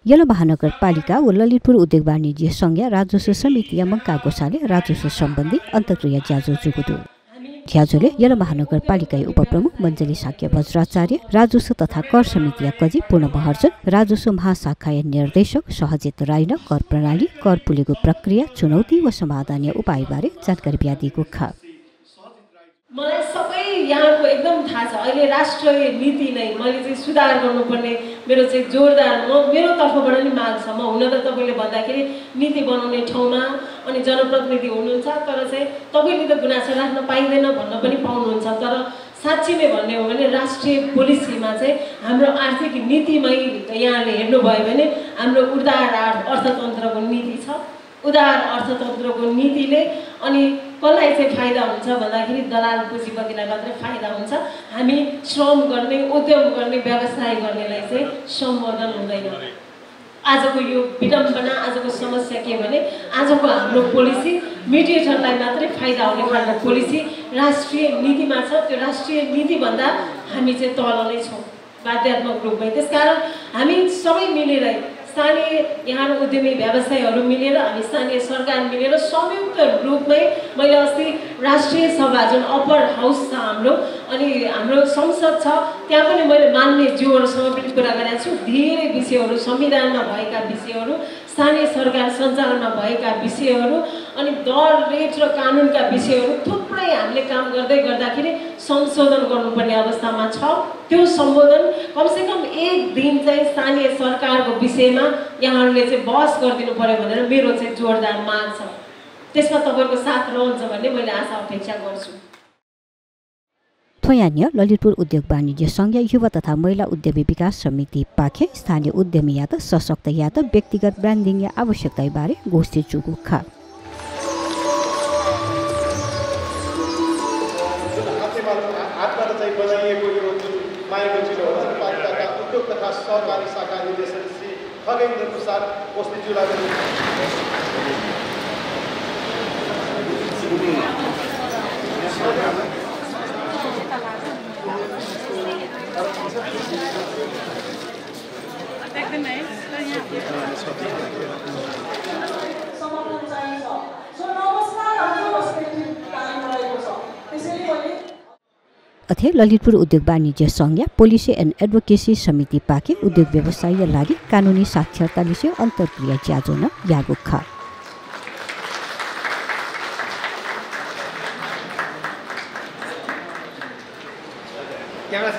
यला महानगरपालिका व ललितपुर उद्योग वाणिज्य संघ राजस्व समिति मङ्का गोसाले राजस्व सम्बन्धी अन्तर्क्रिया ज्याजो जुगुदु ज्याजोले यला महानगरपालिका उपप्रमुख मञ्जली साक्य वज्राचार्य राजस्व तथा कर समिति कजी पूर्ण महर्जन राजस्व महाशाखा निर्देशक सहजित राईन कर प्रणाली कर पुलेको प्रक्रिया चुनौती व समाधान उपायबारे जानकारी ब्यादिएको खा मलाई सबै यहाँको एकदम थाहा छ। अहिले राष्ट्रिय नीति नै मैले चाहिँ सुधार गर्नुपर्ने मेरो चाहिँ जोरदार मेरो तर्फबाट नि माग छ। म हुन त तपाईले भन्दाखेरि नीति बनाउने ठाउँमा अनि जनप्रतिनिधि हुनुहुन्छ, तर चाहिँ तपाईले त गुनासो राख्न पाइँदैन भन्न पनि पाउनुहुन्छ। तर साँच्चै नै भन्ने हो भने राष्ट्रिय पोलिसीमा चाहिँ हाम्रो आर्थिक नीतिमै यहाँले हेर्नुभयो भने हाम्रो उदार अर्थतन्त्रको नीति छ। उदार अर्थतन्त्रको नीतिले अनि कसलाई चाहिँ फाइदा हुन्छ भन्दाखेरि दलाल पुँजीपतिलाई मात्रै फाइदा हुन्छ। हामी श्रम गर्ने, उद्यम गर्ने, व्यवसाय गर्नेलाई चाहिँ सम्बोधन हुँदैन। आजको यो विडम्बना, आजको समस्या के भने आजको हाम्रो पोलिसी मिडिएटरलाई मात्रै फाइदा हुने खालको पोलिसी राष्ट्रिय नीतिमा छ। त्यो राष्ट्रिय नीतिभन्दा हामी चाहिँ तल नै छौँ बाध्यात्मक रूपमै। त्यसकारण हामी सबै मिलेर स्थानीय यहाँ उद्यमी व्यवसायहरू मिलेर हामी स्थानीय सरकार मिलेर संयुक्त रूपमै मैले अस्ति राष्ट्रिय सभा जुन अप्पर हाउस छ हाम्रो अनि हाम्रो संसद छ त्यहाँ पनि मैले मान्य ज्यूहरूसँग पनि कुरा गरेको छु। धेरै विषयहरू संविधानमा भएका विषयहरू, स्थानीय सरकार सञ्चालनमा भएका विषयहरू अनि दर रेट र कानुनका विषयहरू थुप्रै हामीले काम गर्दै गर्दाखेरि संशोधन गर्नुपर्ने अवस्थामा छ। त्यो सम्बोधन कमसेकम एक दिन चाहिँ स्थानीय सरकारको विषयमा यहाँहरूले चाहिँ बहस गरिदिनु पर्यो भनेर मेरो चाहिँ जोरदार माग छ। त्यसमा तपाईँको साथ रहन्छ भन्ने मैले आशा अपेक्षा गर्छु। थोयान्य ललितपुर उद्योग वाणिज्य संघ युवा तथा महिला उद्यमी विकास समिति पाखे स्थानीय उद्यमी या त सशक्त या त व्यक्तिगत ब्रान्डिङ या आवश्यकता बारे गोष्ठी जुगु खा सहकारी शाखा निर्देशक श्री खगेन्द्र प्रसाद पोस्टीज्यूलाई अथे ललितपुर उद्योग वाणिज्य संघ पोलिसी एन्ड एडभोकेसी समिति पाके उद्योग व्यवसाय लागि कानुनी साक्षरता विषय अन्तर्क्रिया ज्याजो न यागो खा क्यामेरा